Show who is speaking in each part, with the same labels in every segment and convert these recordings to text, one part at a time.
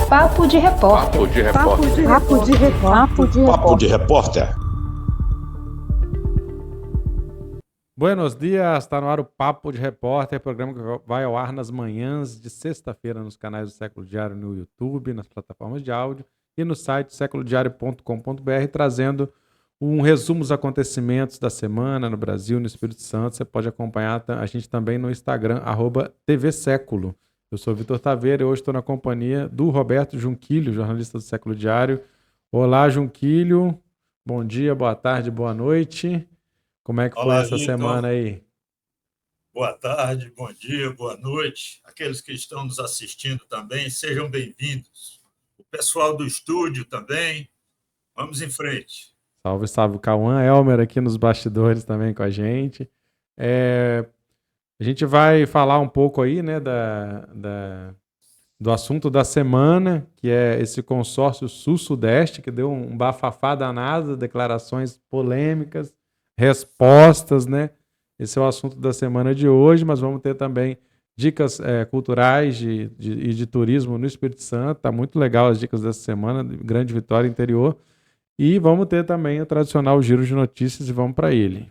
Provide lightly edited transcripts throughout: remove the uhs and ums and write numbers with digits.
Speaker 1: Papo de Repórter.
Speaker 2: Papo de Repórter.
Speaker 3: Papo de Repórter.
Speaker 2: Papo de Repórter.
Speaker 4: Buenos dias, está no ar o Papo de Repórter, programa que vai ao ar nas manhãs de sexta-feira nos canais do Século Diário no YouTube, nas plataformas de áudio e no site seculodiario.com.br, trazendo um resumo dos acontecimentos da semana no Brasil, no Espírito Santo. Você pode acompanhar a gente também no Instagram, @tvséculo. Eu sou o Vitor Taveira e hoje estou na companhia do Roberto Junquilho, jornalista do Século Diário. Olá, Junquilho. Bom dia, boa tarde, boa noite. Como é que foi essa semana aí?
Speaker 5: Boa tarde, bom dia, boa noite. Aqueles que estão nos assistindo também, sejam bem-vindos. O pessoal do estúdio também, vamos em frente.
Speaker 4: Salve, salve, Cauã, Elmer aqui nos bastidores também com a gente. A gente vai falar um pouco aí, né, do assunto da semana, que é esse consórcio Sul-Sudeste, que deu um bafafá danado, declarações polêmicas, respostas, né? Esse é o assunto da semana de hoje, mas vamos ter também dicas culturais e de turismo no Espírito Santo. Tá muito legal as dicas dessa semana, Grande Vitória interior. E vamos ter também o tradicional giro de notícias e vamos para ele.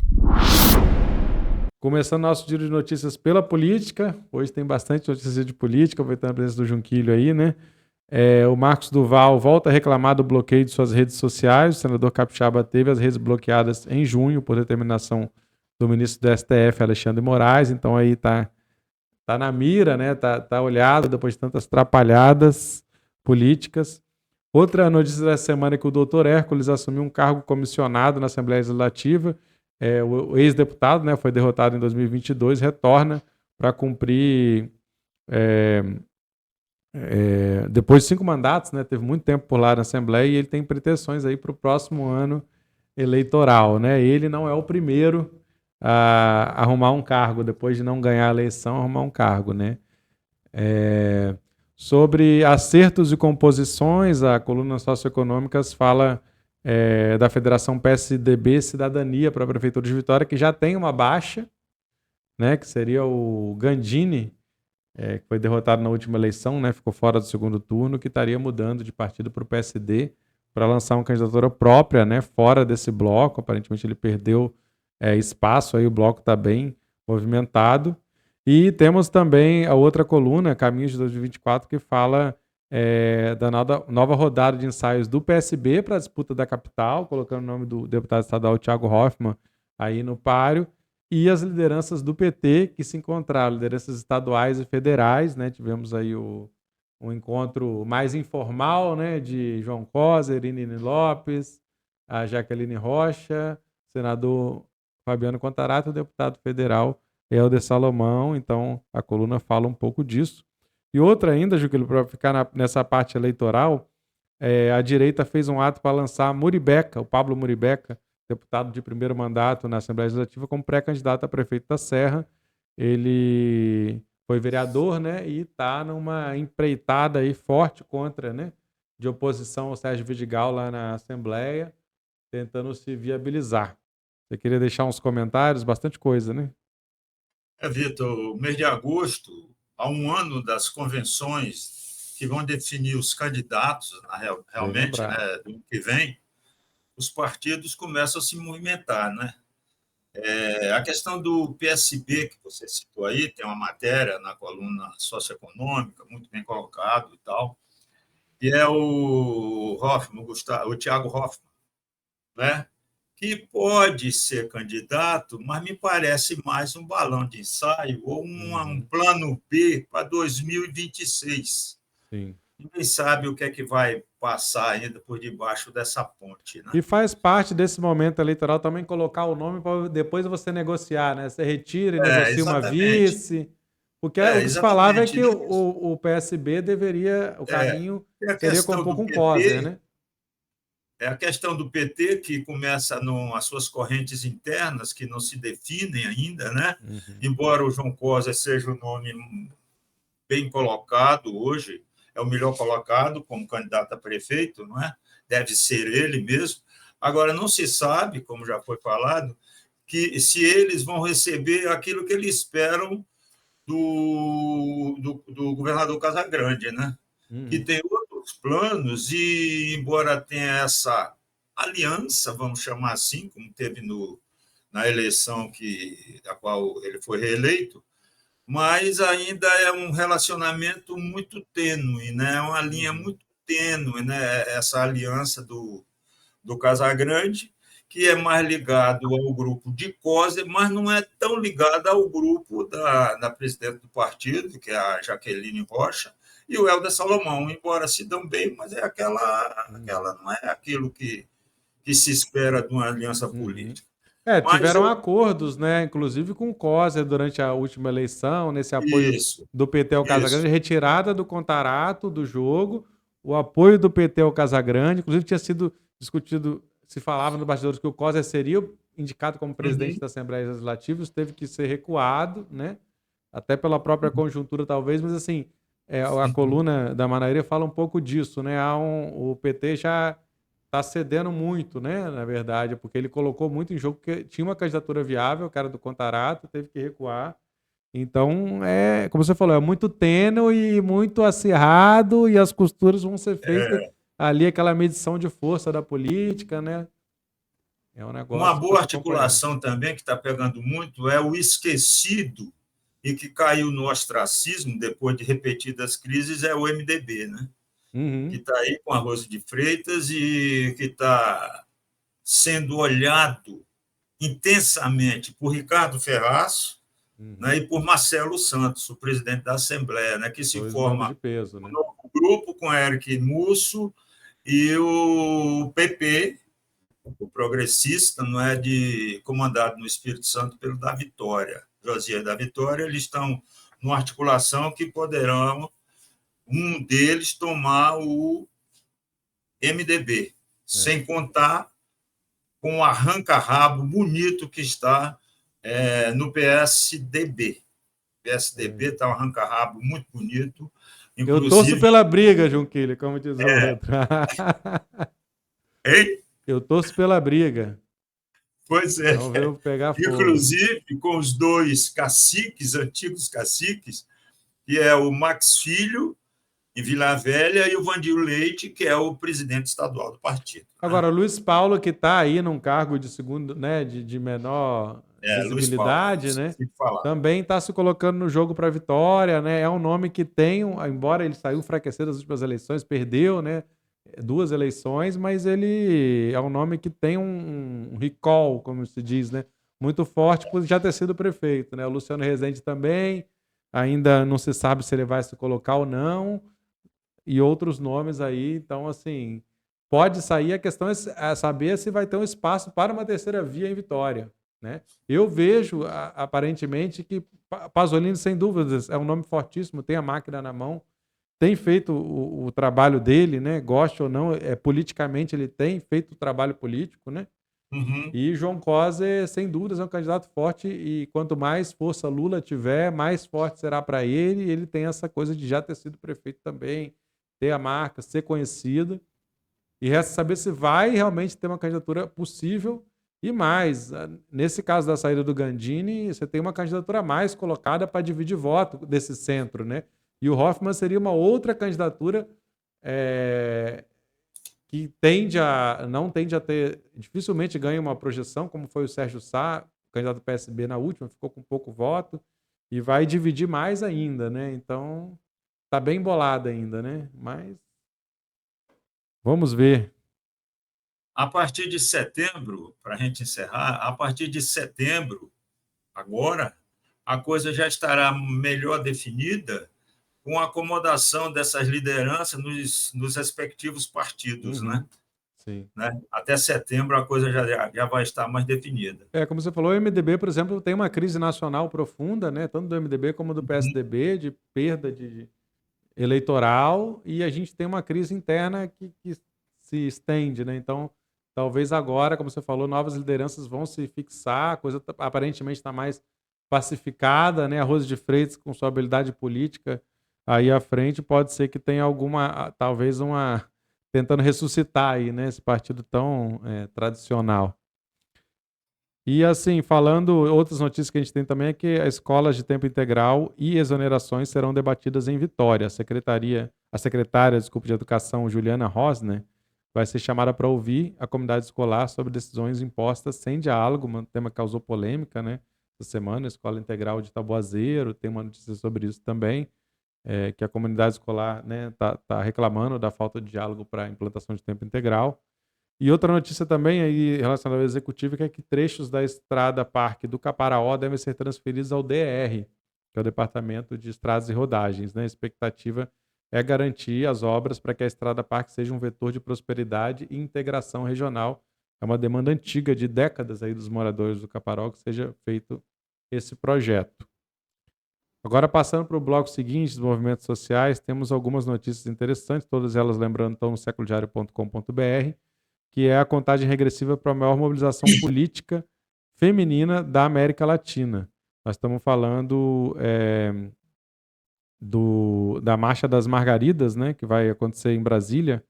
Speaker 4: Começando nosso giro de notícias pela política. Hoje tem bastante notícia de política, aproveitando a presença do Junquilho aí, né? O Marcos Duval volta a reclamar do bloqueio de suas redes sociais. O senador capixaba teve as redes bloqueadas em junho por determinação do ministro do STF, Alexandre Moraes. Então aí tá na mira, né? Tá olhado depois de tantas atrapalhadas políticas. Outra notícia da semana é que o doutor Hércules assumiu um cargo comissionado na Assembleia Legislativa. O ex-deputado, né, foi derrotado em 2022, retorna para cumprir depois de 5 mandatos, né, teve muito tempo por lá na Assembleia e ele tem pretensões aí para o próximo ano eleitoral, né? Ele não é o primeiro a arrumar um cargo, depois de não ganhar a eleição, arrumar um cargo, né? Sobre acertos e composições, a coluna Socioeconômicas fala da Federação PSDB Cidadania para a Prefeitura de Vitória, que já tem uma baixa, né, que seria o Gandini, que foi derrotado na última eleição, né, ficou fora do segundo turno, que estaria mudando de partido para o PSD para lançar uma candidatura própria, né, fora desse bloco. Aparentemente ele perdeu espaço, aí o bloco está bem movimentado. E temos também a outra coluna, Caminhos de 2024, que fala da nova rodada de ensaios do PSB para a disputa da capital, colocando o nome do deputado estadual Thiago Hoffmann aí no páreo, e as lideranças do PT que se encontraram, lideranças estaduais e federais, né? Tivemos aí um encontro mais informal, né, de João Coser, Irinine Lopes, a Jaqueline Rocha, senador Fabiano Contarato, o deputado federal Helder Salomão. Então a coluna fala um pouco disso. E outra ainda, Juquilo, para ficar nessa parte eleitoral, a direita fez um ato para lançar Muribeca, o Pablo Muribeca, deputado de primeiro mandato na Assembleia Legislativa, como pré-candidato a prefeito da Serra. Ele foi vereador, né, e está numa empreitada aí forte contra, né, de oposição ao Sérgio Vidigal lá na Assembleia, tentando se viabilizar. Você queria deixar uns comentários? Bastante coisa, né?
Speaker 5: Vitor, mês de agosto, há um ano das convenções que vão definir os candidatos, realmente, né, do ano que vem, os partidos começam a se movimentar, né? A questão do PSB, que você citou aí, tem uma matéria na coluna Socioeconômica, muito bem colocado e tal, e é o Hoffmann, o Thiago Hoffmann, né? Que pode ser candidato, mas me parece mais um balão de ensaio ou um plano B para 2026.
Speaker 4: Sim.
Speaker 5: Ninguém sabe o que é que vai passar ainda por debaixo dessa ponte, né?
Speaker 4: E faz parte desse momento eleitoral também colocar o nome para depois você negociar, né? Você retira e negocia uma vice. Porque o que se falava é que o PSB deveria, o caminho seria com um pouco um Coser, né?
Speaker 5: É a questão do PT, que começa as suas correntes internas, que não se definem ainda, né? Embora o João Coser seja um nome bem colocado hoje, é o melhor colocado como candidato a prefeito, não é? Deve ser ele mesmo. Agora, não se sabe, como já foi falado, que se eles vão receber aquilo que eles esperam do governador Casagrande, né? Que tem outro os planos e, embora tenha essa aliança, vamos chamar assim, como teve na eleição da qual ele foi reeleito, mas ainda é um relacionamento muito tênue, né? É uma linha muito tênue, né? Essa aliança do Casagrande, que é mais ligado ao grupo de Coser, mas não é tão ligado ao grupo da presidente do partido, que é a Jaqueline Rocha, e o Helder Salomão, embora se dão bem, mas é não é aquilo que se espera de uma aliança política.
Speaker 4: Tiveram acordos, né? Inclusive com o Coser durante a última eleição, nesse apoio do PT ao Casagrande, retirada do Contarato do jogo, o apoio do PT ao Casagrande, inclusive tinha sido discutido, se falava no bastidores que o Coser seria indicado como presidente da Assembleia Legislativa, isso teve que ser recuado, né? Até pela própria conjuntura, talvez, mas assim, a coluna da Manaíra fala um pouco disso, né? O PT já está cedendo muito, né? Na verdade, porque ele colocou muito em jogo, porque tinha uma candidatura viável, que era do Contarato, teve que recuar. Então, como você falou, é muito tênue e muito acirrado, e as costuras vão ser feitas ali, aquela medição de força da política, né? É um negócio.
Speaker 5: Uma boa articulação também que está pegando muito é o esquecido e que caiu no ostracismo depois de repetidas crises é o MDB, né? Que está aí com a Rose de Freitas e que está sendo olhado intensamente por Ricardo Ferraz, né, e por Marcelo Santos, o presidente da Assembleia, né, que se forma
Speaker 4: de peso, né?
Speaker 5: Um novo grupo com Eric Musso e o PP, o progressista, não é, comandado no Espírito Santo pelo da Vitória, Josias da Vitória. Eles estão numa articulação que poderão um deles tomar o MDB, sem contar com o arranca-rabo bonito que está no PSDB. O PSDB está um arranca-rabo muito bonito.
Speaker 4: Eu torço pela briga, Junquilha, como diz o outro.
Speaker 5: Hein?
Speaker 4: Eu torço pela briga.
Speaker 5: Pois é.
Speaker 4: Vamos ver, eu vou pegar fogo.
Speaker 5: Inclusive com os dois caciques, antigos caciques, que é o Max Filho, em Vila Velha, e o Vandir Leite, que é o presidente estadual do partido.
Speaker 4: Agora, o Luiz Paulo, que está aí num cargo de segundo, né, de menor visibilidade,
Speaker 5: Paulo,
Speaker 4: né, também está se colocando no jogo para a vitória, né, é um nome que tem, embora ele saiu enfraquecido das últimas eleições, perdeu, né, 2 eleições, mas ele é um nome que tem um recall, como se diz, né, muito forte por já ter sido prefeito, né, o Luciano Rezende também, ainda não se sabe se ele vai se colocar ou não, e outros nomes aí, então assim, pode sair, a questão é saber se vai ter um espaço para uma terceira via em Vitória, né? Eu vejo, aparentemente, que Pasolini, sem dúvidas, é um nome fortíssimo, tem a máquina na mão, tem feito o trabalho dele, né? Goste ou não, politicamente ele tem feito o trabalho político, né? E João Coser, sem dúvidas, é um candidato forte, e quanto mais força Lula tiver, mais forte será para ele, e ele tem essa coisa de já ter sido prefeito também, ter a marca, ser conhecido, e resta saber se vai realmente ter uma candidatura possível. E mais, nesse caso da saída do Gandini, você tem uma candidatura mais colocada para dividir voto desse centro, né? E o Hoffmann seria uma outra candidatura que não tende a ter, dificilmente ganha uma projeção, como foi o Sérgio Sá, candidato do PSB na última, ficou com pouco voto, e vai dividir mais ainda, né? Então, tá bem bolado ainda, né? Mas vamos ver.
Speaker 5: A partir de setembro, para a gente encerrar, a partir de setembro, agora, a coisa já estará melhor definida com a acomodação dessas lideranças nos respectivos partidos, né?
Speaker 4: Sim.
Speaker 5: Né? Até setembro a coisa já vai estar mais definida.
Speaker 4: Como você falou, o MDB, por exemplo, tem uma crise nacional profunda, né? Tanto do MDB como do PSDB, de perda de eleitoral, e a gente tem uma crise interna que se estende, né? Então, talvez agora, como você falou, novas lideranças vão se fixar, a coisa aparentemente está mais pacificada, né? A Rose de Freitas, com sua habilidade política aí à frente, pode ser que tenha talvez tentando ressuscitar aí, né? Esse partido tão tradicional. E assim, falando, outras notícias que a gente tem também é que as escolas de tempo integral e exonerações serão debatidas em Vitória. a secretária, de Educação, Juliana Rosner, vai ser chamada para ouvir a comunidade escolar sobre decisões impostas sem diálogo, um tema que causou polêmica, né? Essa semana, a Escola Integral de Taboazeiro, tem uma notícia sobre isso também, que a comunidade escolar, né, tá reclamando da falta de diálogo para a implantação de tempo integral. E outra notícia também aí relacionada ao executivo, que é que trechos da estrada Parque do Caparaó devem ser transferidos ao DR, que é o Departamento de Estradas e Rodagens, né? A expectativa é garantir as obras para que a estrada Parque seja um vetor de prosperidade e integração regional. É uma demanda antiga de décadas aí dos moradores do Caparaó que seja feito esse projeto. Agora, passando para o bloco seguinte, dos movimentos sociais, temos algumas notícias interessantes, todas elas, lembrando, estão no seculodiario.com.br, que é a contagem regressiva para a maior mobilização política feminina da América Latina. Nós estamos falando da Marcha das Margaridas, né, que vai acontecer em Brasília,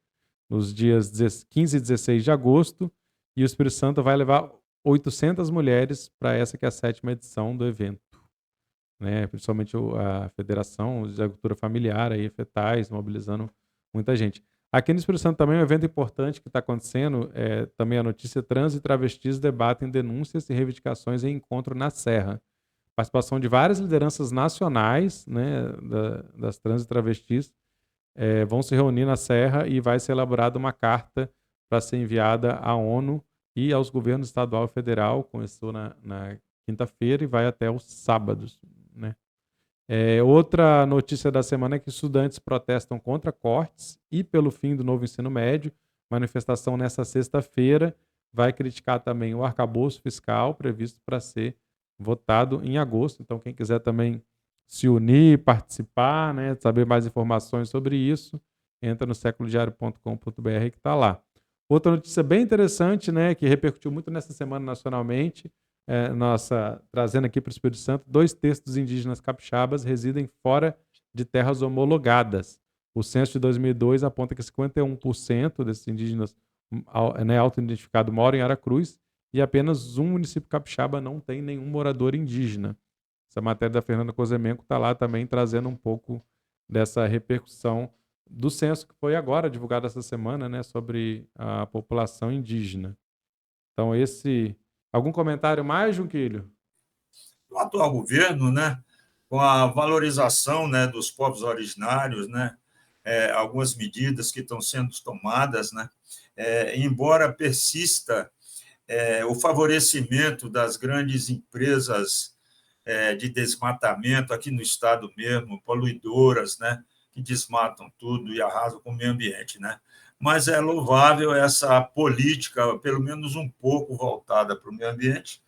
Speaker 4: nos dias 15 e 16 de agosto, e o Espírito Santo vai levar 800 mulheres para essa que é a 7ª edição do evento. Né, principalmente a Federação de Agricultura Familiar, aí, FETAIS, mobilizando muita gente. Aqui no Espírito Santo também um evento importante que está acontecendo, também a notícia: trans e travestis debatem denúncias e reivindicações em encontro na Serra. Participação de várias lideranças nacionais, né, das trans e travestis, vão se reunir na Serra e vai ser elaborada uma carta para ser enviada à ONU e aos governos estadual e federal. Começou na quinta-feira e vai até os sábados, né? Outra notícia da semana é que estudantes protestam contra cortes e pelo fim do novo ensino médio. Manifestação nessa sexta-feira vai criticar também o arcabouço fiscal previsto para ser votado em agosto. Então, quem quiser também se unir, participar, né, saber mais informações sobre isso, entra no seculodiario.com.br que está lá. Outra notícia bem interessante, né, que repercutiu muito nessa semana nacionalmente, trazendo aqui para o Espírito Santo: 2/3 dos indígenas capixabas residem fora de terras homologadas. O censo de 2002 aponta que 51% desses indígenas, né, auto-identificados, moram em Aracruz, e apenas um município capixaba não tem nenhum morador indígena. Essa matéria da Fernanda Cozemenco está lá também, trazendo um pouco dessa repercussão do censo que foi agora divulgado essa semana, né, sobre a população indígena. Então, algum comentário mais, Junquilho?
Speaker 5: O atual governo, né, com a valorização, né, dos povos originários, né, algumas medidas que estão sendo tomadas, né, embora persista o favorecimento das grandes empresas de desmatamento aqui no estado mesmo, poluidoras, né, que desmatam tudo e arrasam com o meio ambiente, né? Mas é louvável essa política, pelo menos um pouco voltada para o meio ambiente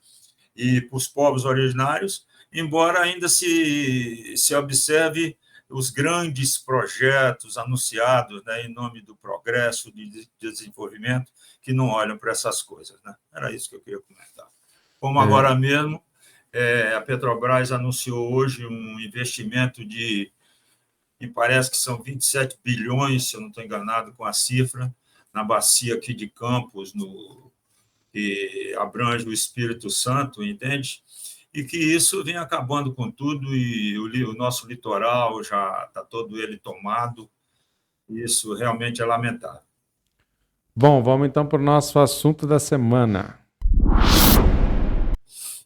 Speaker 5: e para os povos originários, embora ainda se observe os grandes projetos anunciados, né, em nome do progresso, de desenvolvimento, que não olham para essas coisas, né? Era isso que eu queria comentar. Como agora mesmo, a Petrobras anunciou hoje um investimento me parece que são 27 bilhões, se eu não estou enganado com a cifra, na bacia aqui de Campos, que abrange o Espírito Santo, entende? E que isso vem acabando com tudo, e o nosso litoral já está todo ele tomado. Isso realmente é lamentável.
Speaker 4: Bom, vamos então para o nosso assunto da semana.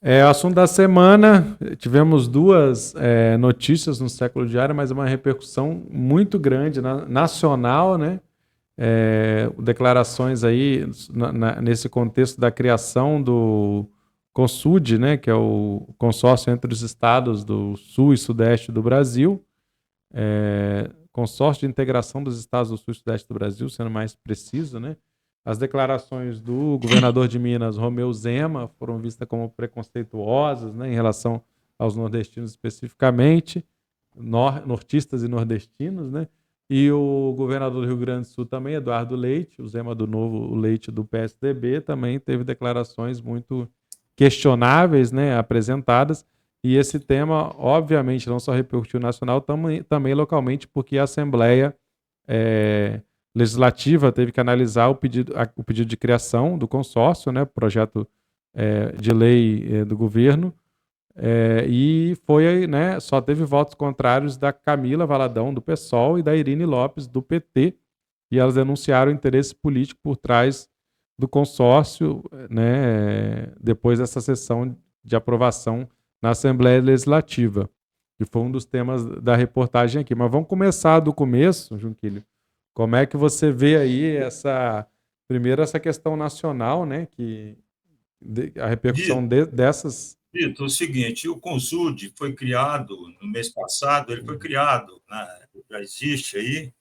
Speaker 4: O assunto da semana, tivemos duas notícias no Século Diário, mas uma repercussão muito grande nacional, né? Declarações aí nesse contexto da criação do CONSUD, né, que é o consórcio entre os estados do Sul e Sudeste do Brasil, consórcio de integração dos estados do Sul e Sudeste do Brasil, sendo mais preciso, né? As declarações do governador de Minas, Romeu Zema, foram vistas como preconceituosas, né, em relação aos nordestinos especificamente, nortistas e nordestinos, né? E o governador do Rio Grande do Sul também, Eduardo Leite, o Zema do Novo, o Leite do PSDB, também teve declarações muito questionáveis, né, apresentadas. E esse tema, obviamente, não só repercutiu nacional, também localmente, porque a Assembleia Legislativa teve que analisar o pedido de criação do consórcio, né, projeto de lei do governo, E foi, né, só teve votos contrários da Camila Valadão, do PSOL, e da Irine Lopes, do PT, e elas denunciaram o interesse político por trás do consórcio, né, depois dessa sessão de aprovação na Assembleia Legislativa, que foi um dos temas da reportagem aqui. Mas vamos começar do começo, Junquilho. Como é que você vê aí primeiro essa questão nacional, né, a repercussão dessas...
Speaker 5: Vitor, é o seguinte, o Consulde foi criado no mês passado, ele foi criado, né, já existe aí,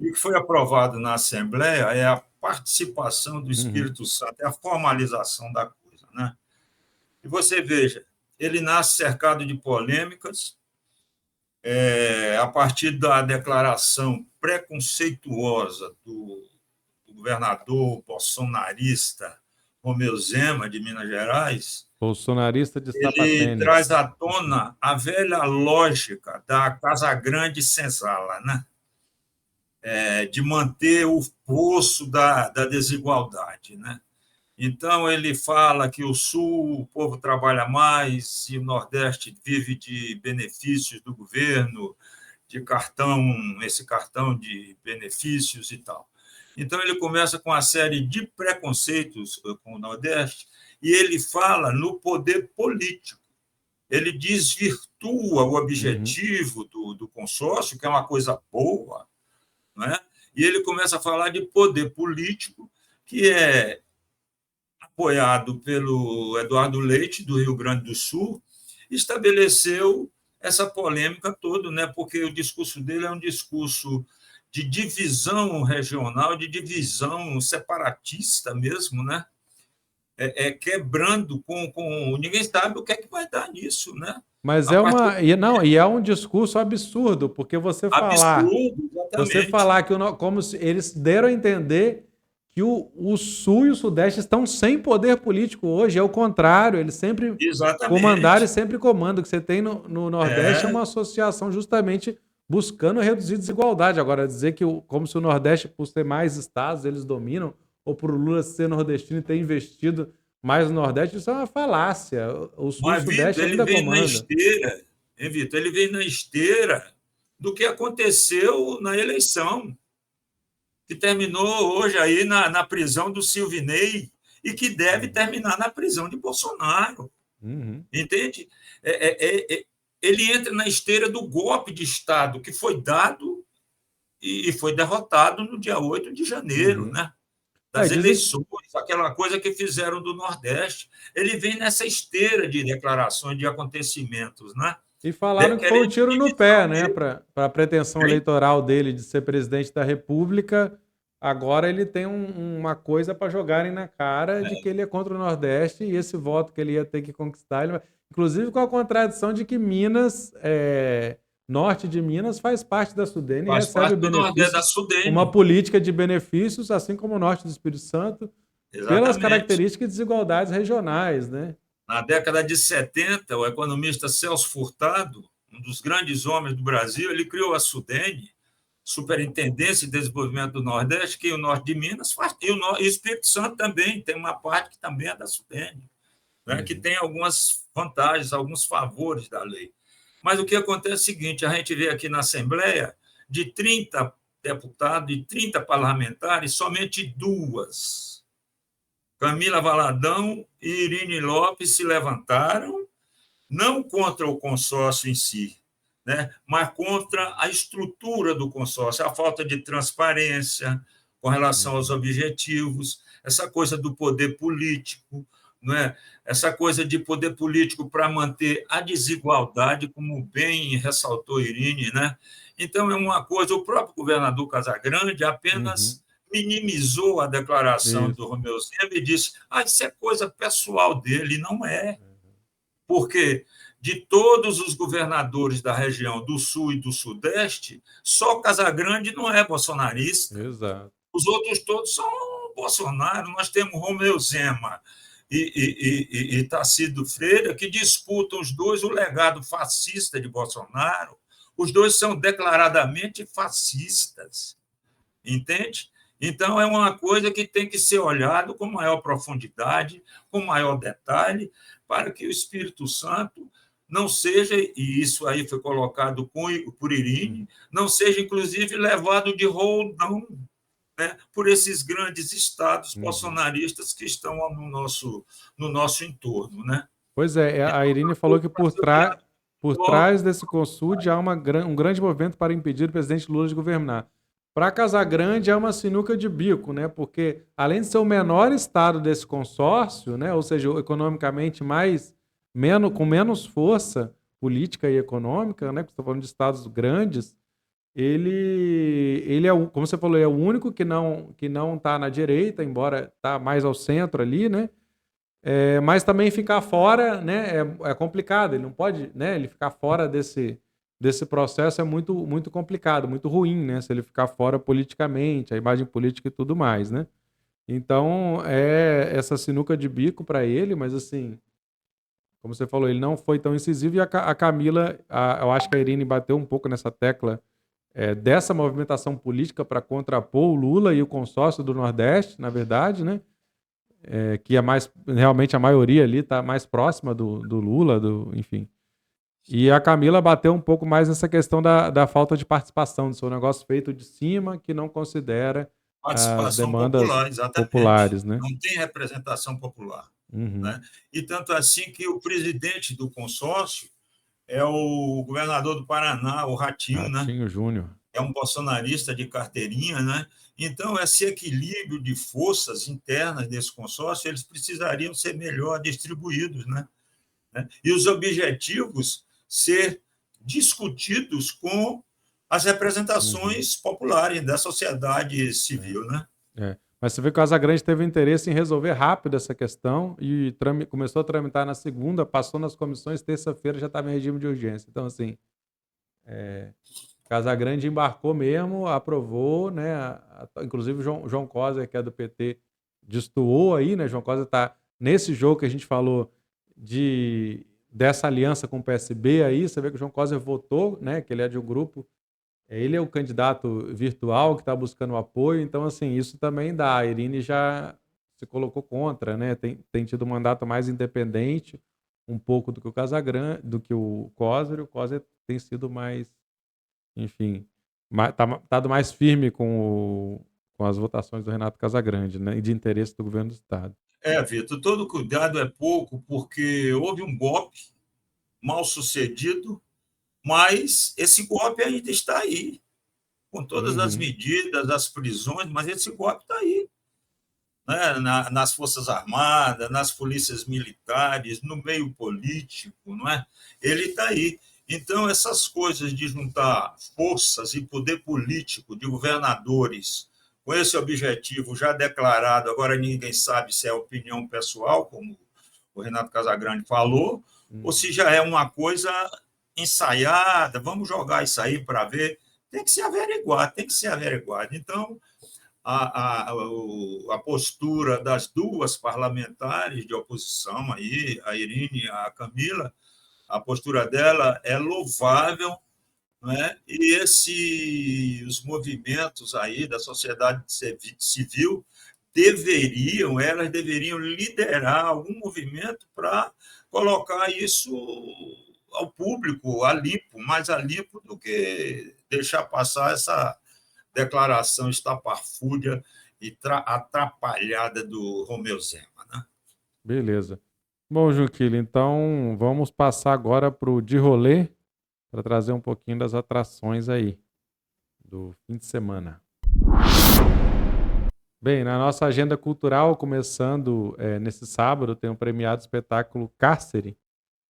Speaker 5: e o que foi aprovado na Assembleia é a participação do Espírito Santo, é a formalização da coisa, né? E você veja, ele nasce cercado de polêmicas, a partir da declaração preconceituosa do governador bolsonarista Romeu Zema, de Minas Gerais.
Speaker 4: Bolsonarista de
Speaker 5: Ele
Speaker 4: sapatênis.
Speaker 5: traz à tona a velha lógica da Casa Grande Senzala, né? De manter o poço da desigualdade, né? Então, ele fala que o Sul, o povo trabalha mais, e o Nordeste vive de benefícios do governo, de esse cartão de benefícios e tal. Então, ele começa com uma série de preconceitos com o Nordeste, e ele fala no poder político. Ele desvirtua o objetivo do consórcio, que é uma coisa boa, né? E ele começa a falar de poder político, que é apoiado pelo Eduardo Leite, do Rio Grande do Sul, estabeleceu essa polêmica toda, né? Porque o discurso dele é um discurso de divisão regional, de divisão separatista mesmo, né? Quebrando com... Ninguém sabe o que é que vai dar nisso, né?
Speaker 4: Mas é um discurso absurdo, porque você falar que como se eles deram a entender que o Sul e o Sudeste estão sem poder político hoje, é o contrário, eles sempre comandaram e sempre comandam. O que você tem no Nordeste é uma associação justamente buscando reduzir desigualdade. Agora, dizer que como se o Nordeste, por ter mais estados, eles dominam, ou por Lula ser nordestino e ter investido mais no Nordeste, isso é uma falácia. O Sul e o Sudeste ainda comandam.
Speaker 5: Vitor, ele veio na esteira do que aconteceu na eleição, que terminou hoje aí na prisão do Silvinei e que deve terminar na prisão de Bolsonaro. Entende? Ele entra na esteira do golpe de Estado que foi dado e foi derrotado no dia 8 de janeiro, né? Das eleições, aquela coisa que fizeram do Nordeste. Ele vem nessa esteira de declarações, de acontecimentos, né?
Speaker 4: E falaram que foi um tiro no pé, né? Para a pretensão eleitoral dele de ser presidente da República. Agora ele tem uma coisa para jogarem na cara de que ele é contra o Nordeste e esse voto que ele ia ter que conquistar. Inclusive com a contradição de que Minas, norte de Minas, faz parte da Sudene e recebe benefícios, uma política de benefícios, assim como o norte do Espírito Santo, pelas características e desigualdades regionais, né?
Speaker 5: Na década de 70, o economista Celso Furtado, um dos grandes homens do Brasil, ele criou a Sudene, Superintendência de Desenvolvimento do Nordeste, que o norte de Minas faz, e o Espírito Santo também tem uma parte que também é da Sudene, né, que tem algumas vantagens, alguns favores da lei. Mas o que acontece é o seguinte, a gente vê aqui na Assembleia, de 30 deputados, de 30 parlamentares, somente 2, Camila Valadão e Irine Lopes, se levantaram, não contra o consórcio em si, né, mas contra a estrutura do consórcio, a falta de transparência com relação aos objetivos, essa coisa do poder político, não é? Essa coisa de poder político para manter a desigualdade, como bem ressaltou Irine, né? Então, é uma coisa, o próprio governador Casagrande apenas minimizou a declaração do Romeu Zema e disse, isso é coisa pessoal dele, não é. Porque de todos os governadores da região do Sul e do Sudeste, só Casagrande não é bolsonarista.
Speaker 4: Exato.
Speaker 5: Os outros todos são Bolsonaro. Nós temos Romeu Zema e Tarcísio Freire, que disputam os dois o legado fascista de Bolsonaro. Os dois são declaradamente fascistas. Entende? Então, é uma coisa que tem que ser olhado com maior profundidade, com maior detalhe, para que o Espírito Santo não seja, e isso aí foi colocado por Irínia, não seja, inclusive, levado de roldão, né, por esses grandes estados bolsonaristas que estão no nosso entorno. Né?
Speaker 4: Pois é, a
Speaker 5: Então,
Speaker 4: Irínia falou que por trás desse CONSUD há um grande movimento para impedir o presidente Lula de governar. Para Casagrande é uma sinuca de bico, né? Porque além de ser o menor estado desse consórcio, né? Ou seja, economicamente com menos força política e econômica, né? Porque você está falando de estados grandes, ele é, como você falou, é o único que não está na direita, embora está mais ao centro ali, né? Mas também ficar fora, né, é complicado. Ele não pode, né, ele ficar fora desse processo é muito, muito complicado, muito ruim, né, se ele ficar fora politicamente, a imagem política e tudo mais, né. Então, é essa sinuca de bico para ele, mas assim, como você falou, ele não foi tão incisivo e a Camila, eu acho que a Irine bateu um pouco nessa tecla dessa movimentação política para contrapor o Lula e o consórcio do Nordeste, na verdade, né, que é mais, realmente a maioria ali está mais próxima do Lula, enfim. E a Camila bateu um pouco mais nessa questão da falta de participação, do seu negócio feito de cima, que não considera as
Speaker 5: participação
Speaker 4: demandas
Speaker 5: popular, exatamente.
Speaker 4: populares, né?
Speaker 5: Não tem representação popular.
Speaker 4: Uhum.
Speaker 5: Né? E tanto assim que o presidente do consórcio é o governador do Paraná, o Ratinho, né?
Speaker 4: Júnior.
Speaker 5: É um bolsonarista de carteirinha, né? Então, esse equilíbrio de forças internas desse consórcio, eles precisariam ser melhor distribuídos, né? E os objetivos ser discutidos com as representações populares da sociedade civil, né?
Speaker 4: Mas você vê que o Casagrande teve interesse em resolver rápido essa questão e começou a tramitar na segunda, passou nas comissões, terça-feira já estava em regime de urgência. Então, assim, Casagrande embarcou mesmo, aprovou, né? Inclusive o João Coser, que é do PT, destoou aí, né? João Coser está nesse jogo que a gente falou dessa aliança com o PSB aí, você vê que o João Coser votou, né? Que ele é de um grupo, ele é o candidato virtual que está buscando apoio, então assim, isso também dá. A Irine já se colocou contra, né? Tem tido um mandato mais independente, um pouco do que o Casagrande, do que o Coser tem sido mais, enfim, estado mais firme com as votações do Renato Casagrande, né, e de interesse do governo do Estado.
Speaker 5: Vitor, todo cuidado é pouco, porque houve um golpe mal sucedido, mas esse golpe ainda está aí, com todas as medidas, as prisões, mas esse golpe está aí. Né? Nas Forças Armadas, nas polícias militares, no meio político, não é? Ele está aí. Então, essas coisas de juntar forças e poder político de governadores com esse objetivo já declarado, agora ninguém sabe se é opinião pessoal, como o Renato Casagrande falou, ou se já é uma coisa ensaiada, vamos jogar isso aí para ver. Tem que se averiguar, tem que ser averiguado. Então, a postura das duas parlamentares de oposição, aí, a Irine e a Camila, a postura dela é louvável, né? E os movimentos aí da sociedade civil elas deveriam liderar algum movimento para colocar isso ao público, mais a limpo do que deixar passar essa declaração estapafúrdia e atrapalhada do Romeu Zema. Né?
Speaker 4: Beleza. Bom, Junquilho, então vamos passar agora para o de rolê, para trazer um pouquinho das atrações aí do fim de semana. Bem, na nossa agenda cultural, começando nesse sábado, tem um premiado espetáculo Cárcere,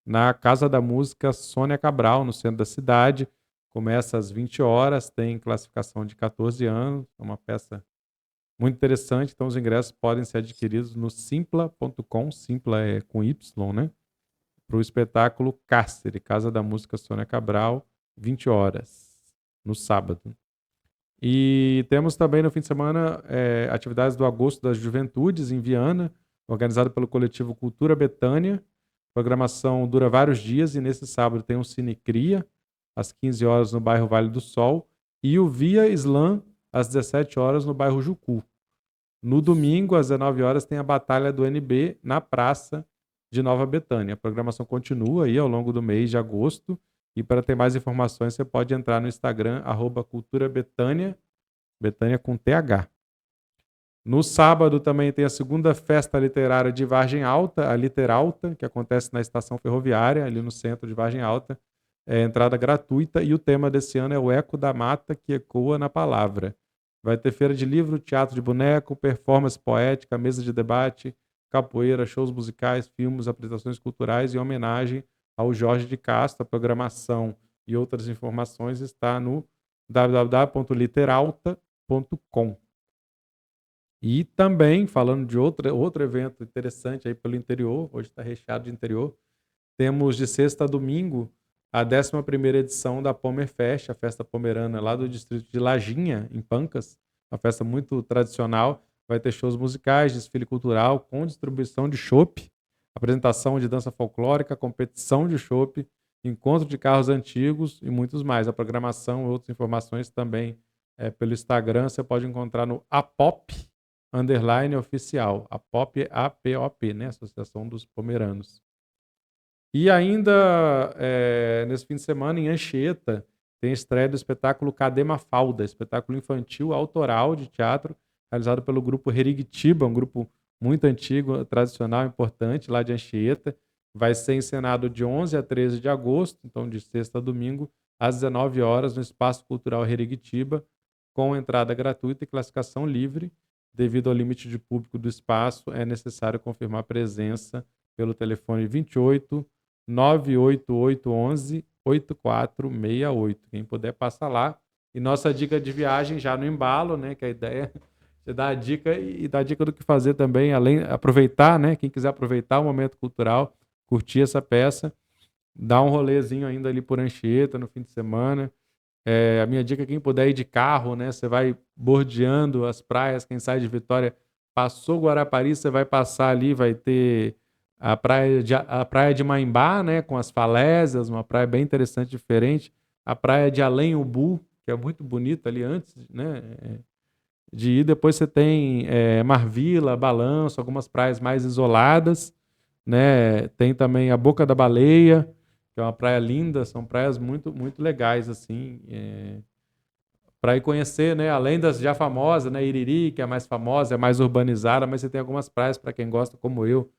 Speaker 4: na Casa da Música Sônia Cabral, no centro da cidade. Começa às 20 horas, tem classificação de 14 anos, é uma peça muito interessante, então os ingressos podem ser adquiridos no simpla.com, Simpla é com Y, né? Para o espetáculo Cárcere, Casa da Música Sônia Cabral, 20 horas, no sábado. E temos também no fim de semana atividades do Agosto das Juventudes em Viana, organizado pelo coletivo Cultura Betânia. A programação dura vários dias e nesse sábado tem um Cine Cria, às 15 horas no bairro Vale do Sol, e o Via Slam, às 17 horas no bairro Jucu. No domingo, às 19 horas, tem a Batalha do NB na praça, de Nova Betânia. A programação continua aí ao longo do mês de agosto. E para ter mais informações, você pode entrar no Instagram, @culturabetânia, Betânia com TH. No sábado também tem a segunda festa literária de Vargem Alta, a Literalta, que acontece na estação ferroviária, ali no centro de Vargem Alta. É entrada gratuita e o tema desse ano é o Eco da Mata que ecoa na palavra. Vai ter feira de livro, teatro de boneco, performance poética, mesa de debate, capoeira, shows musicais, filmes, apresentações culturais e homenagem ao Jorge de Castro. A programação e outras informações está no www.literalta.com. E também, falando de outro evento interessante aí pelo interior, hoje está recheado de interior, temos de sexta a domingo a 11ª edição da Pomerfest, a festa pomerana lá do distrito de Lajinha, em Pancas, uma festa muito tradicional. Vai ter shows musicais, desfile cultural com distribuição de chopp, apresentação de dança folclórica, competição de chopp, encontro de carros antigos e muitos mais. A programação e outras informações também pelo Instagram, você pode encontrar no APOP_oficial. APOP é APOP, né? Associação dos Pomeranos. E ainda, nesse fim de semana, em Anchieta, tem a estreia do espetáculo Cadê Mafalda, espetáculo infantil autoral de teatro, realizado pelo grupo Herigtiba, um grupo muito antigo, tradicional, importante, lá de Anchieta. Vai ser encenado de 11 a 13 de agosto, então de sexta a domingo, às 19 horas, no Espaço Cultural Herigtiba, com entrada gratuita e classificação livre. Devido ao limite de público do espaço, é necessário confirmar a presença pelo telefone 28 98811 8468. Quem puder, passa lá. E nossa dica de viagem já no embalo, né? Que a ideia é dar a dica e dar a dica do que fazer também, além aproveitar, né? Quem quiser aproveitar o momento cultural, curtir essa peça, dar um rolezinho ainda ali por Anchieta no fim de semana. A minha dica é quem puder ir de carro, né? Você vai bordeando as praias, quem sai de Vitória, passou Guarapari, você vai passar ali, vai ter a praia de Maimbá, né? Com as falésias, uma praia bem interessante, diferente. A praia de Além Ubu, que é muito bonita ali antes, né? De ir. Depois você tem Marvila, Balanço, algumas praias mais isoladas, né? Tem também a Boca da Baleia, que é uma praia linda, são praias muito, muito legais, assim, para ir conhecer, né? Além das já famosas, né? Iriri, que é a mais famosa, é mais urbanizada, mas você tem algumas praias, para quem gosta, como eu,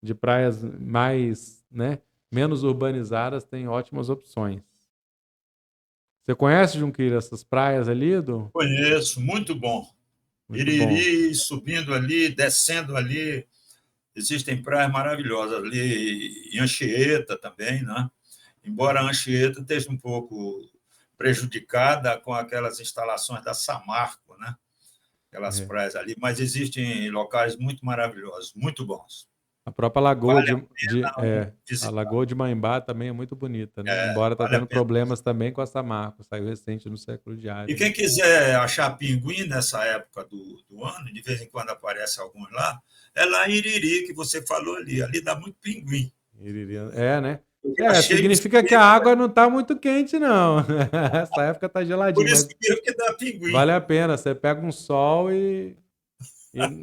Speaker 4: de praias mais, né? Menos urbanizadas, tem ótimas opções. Você conhece, Junqueira, essas praias ali, Edu?
Speaker 5: Conheço, muito bom.
Speaker 4: Muito
Speaker 5: Iriri,
Speaker 4: bom.
Speaker 5: subindo ali, descendo ali. Existem praias maravilhosas ali, em Anchieta também, né? Embora a Anchieta esteja um pouco prejudicada com aquelas instalações da Samarco, né? Aquelas praias ali, mas existem locais muito maravilhosos, muito bons.
Speaker 4: A própria Lagoa
Speaker 5: a
Speaker 4: Lagoa de Maimbá também é muito bonita, né? Embora está tendo problemas também com a Samarco, saiu recente no Século Diário.
Speaker 5: E quem quiser achar pinguim nessa época do ano, de vez em quando aparece alguns lá, é lá em Iriri, que você falou ali. Ali dá muito pinguim.
Speaker 4: Iriri, né? Significa que a água não está muito quente, não. Essa época está geladinha.
Speaker 5: Por isso que dá pinguim.
Speaker 4: Vale a pena. Você pega um sol e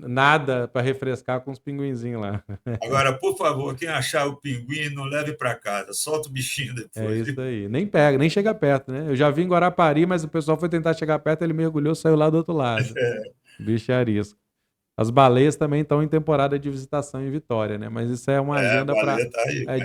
Speaker 4: nada para refrescar com os pinguinzinhos lá.
Speaker 5: Agora, por favor, quem achar o pinguim, não leve para casa. Solta o bichinho depois.
Speaker 4: É isso aí. Nem pega, nem chega perto, né? Eu já vi em Guarapari, mas o pessoal foi tentar chegar perto, ele mergulhou, saiu lá do outro lado. Bicho é arisco. As baleias também estão em temporada de visitação em Vitória, né? Mas isso é uma agenda para...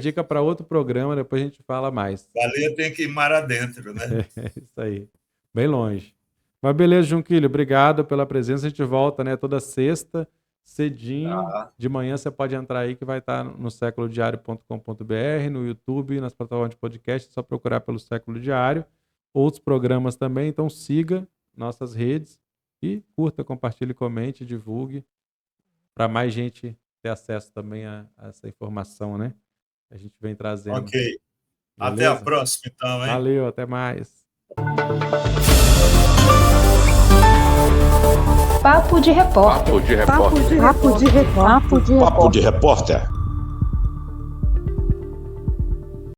Speaker 4: dica para outro programa, depois a gente fala mais.
Speaker 5: Baleia tem que ir mar adentro, né?
Speaker 4: Isso aí. Bem longe. Mas beleza, Junquilho, obrigado pela presença. A gente volta, né, toda sexta, cedinho. De manhã você pode entrar aí que vai estar no seculodiario.com.br, no YouTube, nas plataformas de podcast, é só procurar pelo Século Diário. Outros programas também, então siga nossas redes e curta, compartilhe, comente, divulgue para mais gente ter acesso também a essa informação, né? A gente vem trazendo.
Speaker 5: Ok. Beleza? Até a próxima, então, hein?
Speaker 4: Valeu, até mais.
Speaker 1: Papo de Repórter.
Speaker 2: Papo de Repórter.